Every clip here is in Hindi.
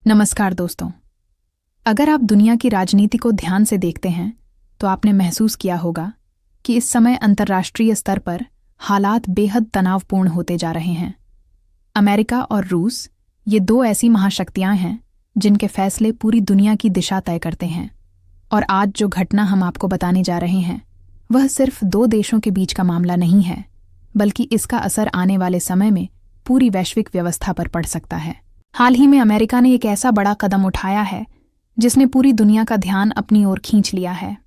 नमस्कार दोस्तों। अगर आप दुनिया की राजनीति को ध्यान से देखते हैं तो आपने महसूस किया होगा कि इस समय अंतर्राष्ट्रीय स्तर पर हालात बेहद तनावपूर्ण होते जा रहे हैं। अमेरिका और रूस ये दो ऐसी महाशक्तियां हैं जिनके फैसले पूरी दुनिया की दिशा तय करते हैं। और आज जो घटना हम आपको बताने जा रहे हैं वह सिर्फ दो देशों के बीच का मामला नहीं है, बल्कि इसका असर आने वाले समय में पूरी वैश्विक व्यवस्था पर पड़ सकता है। हाल ही में अमेरिका ने एक ऐसा बड़ा कदम उठाया है जिसने पूरी दुनिया का ध्यान अपनी ओर खींच लिया है।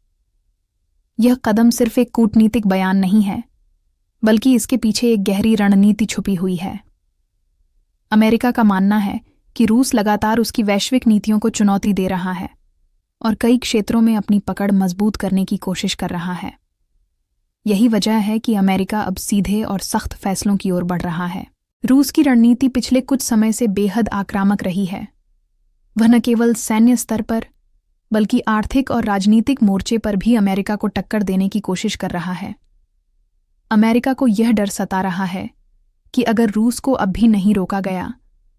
यह कदम सिर्फ एक कूटनीतिक बयान नहीं है, बल्कि इसके पीछे एक गहरी रणनीति छुपी हुई है। अमेरिका का मानना है कि रूस लगातार उसकी वैश्विक नीतियों को चुनौती दे रहा है और कई क्षेत्रों में अपनी पकड़ मजबूत करने की कोशिश कर रहा है। यही वजह है कि अमेरिका अब सीधे और सख्त फैसलों की ओर बढ़ रहा है। रूस की रणनीति पिछले कुछ समय से बेहद आक्रामक रही है। वह न केवल सैन्य स्तर पर बल्कि आर्थिक और राजनीतिक मोर्चे पर भी अमेरिका को टक्कर देने की कोशिश कर रहा है। अमेरिका को यह डर सता रहा है कि अगर रूस को अब भी नहीं रोका गया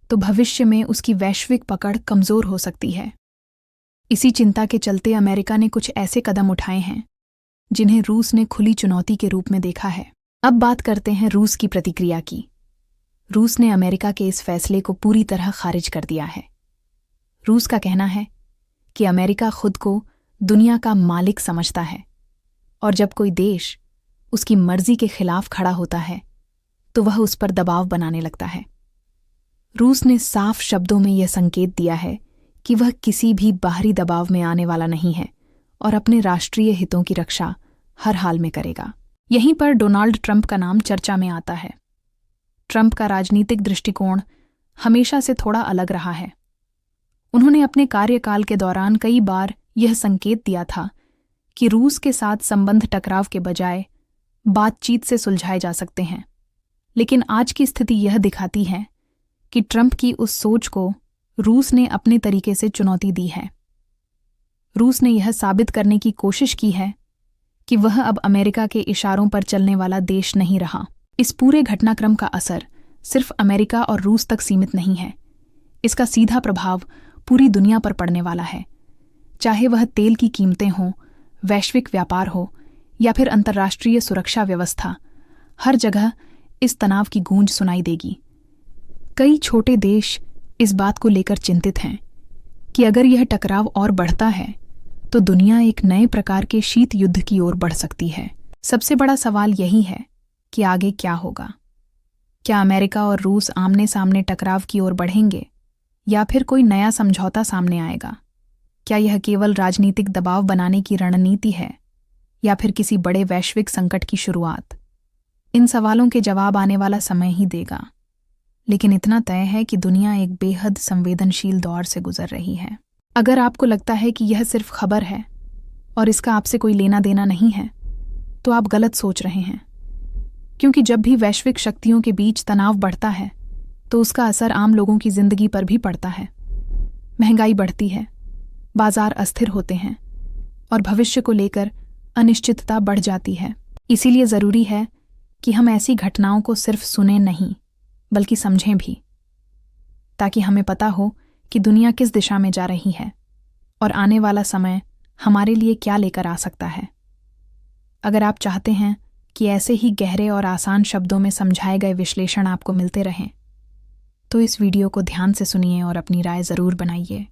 तो भविष्य में उसकी वैश्विक पकड़ कमजोर हो सकती है। इसी चिंता के चलते अमेरिका ने कुछ ऐसे कदम उठाए हैं जिन्हें रूस ने खुली चुनौती के रूप में देखा है। अब बात करते हैं रूस की प्रतिक्रिया की। रूस ने अमेरिका के इस फैसले को पूरी तरह खारिज कर दिया है। रूस का कहना है कि अमेरिका खुद को दुनिया का मालिक समझता है और जब कोई देश उसकी मर्जी के खिलाफ खड़ा होता है तो वह उस पर दबाव बनाने लगता है। रूस ने साफ शब्दों में यह संकेत दिया है कि वह किसी भी बाहरी दबाव में आने वाला नहीं है और अपने राष्ट्रीय हितों की रक्षा हर हाल में करेगा। यहीं पर डोनाल्ड ट्रंप का नाम चर्चा में आता है। ट्रंप का राजनीतिक दृष्टिकोण हमेशा से थोड़ा अलग रहा है। उन्होंने अपने कार्यकाल के दौरान कई बार यह संकेत दिया था कि रूस के साथ संबंध टकराव के बजाय बातचीत से सुलझाए जा सकते हैं। लेकिन आज की स्थिति यह दिखाती है कि ट्रंप की उस सोच को रूस ने अपने तरीके से चुनौती दी है। रूस ने यह साबित करने की कोशिश की है कि वह अब अमेरिका के इशारों पर चलने वाला देश नहीं रहा। इस पूरे घटनाक्रम का असर सिर्फ अमेरिका और रूस तक सीमित नहीं है। इसका सीधा प्रभाव पूरी दुनिया पर पड़ने वाला है, चाहे वह तेल की कीमतें हों, वैश्विक व्यापार हो या फिर अंतर्राष्ट्रीय सुरक्षा व्यवस्था। हर जगह इस तनाव की गूंज सुनाई देगी। कई छोटे देश इस बात को लेकर चिंतित हैं कि अगर यह टकराव और बढ़ता है तो दुनिया एक नए प्रकार के शीत युद्ध की ओर बढ़ सकती है। सबसे बड़ा सवाल यही है कि आगे क्या होगा। क्या अमेरिका और रूस आमने सामने टकराव की ओर बढ़ेंगे या फिर कोई नया समझौता सामने आएगा? क्या यह केवल राजनीतिक दबाव बनाने की रणनीति है या फिर किसी बड़े वैश्विक संकट की शुरुआत? इन सवालों के जवाब आने वाला समय ही देगा। लेकिन इतना तय है कि दुनिया एक बेहद संवेदनशील दौर से गुजर रही है। अगर आपको लगता है कि यह सिर्फ खबर है और इसका आपसे कोई लेना देना नहीं है तो आप गलत सोच रहे हैं, क्योंकि जब भी वैश्विक शक्तियों के बीच तनाव बढ़ता है तो उसका असर आम लोगों की जिंदगी पर भी पड़ता है। महंगाई बढ़ती है, बाजार अस्थिर होते हैं और भविष्य को लेकर अनिश्चितता बढ़ जाती है। इसीलिए जरूरी है कि हम ऐसी घटनाओं को सिर्फ सुनें नहीं बल्कि समझें भी, ताकि हमें पता हो कि दुनिया किस दिशा में जा रही है और आने वाला समय हमारे लिए क्या लेकर आ सकता है। अगर आप चाहते हैं कि ऐसे ही गहरे और आसान शब्दों में समझाए गए विश्लेषण आपको मिलते रहें तो इस वीडियो को ध्यान से सुनिए और अपनी राय ज़रूर बनाइए।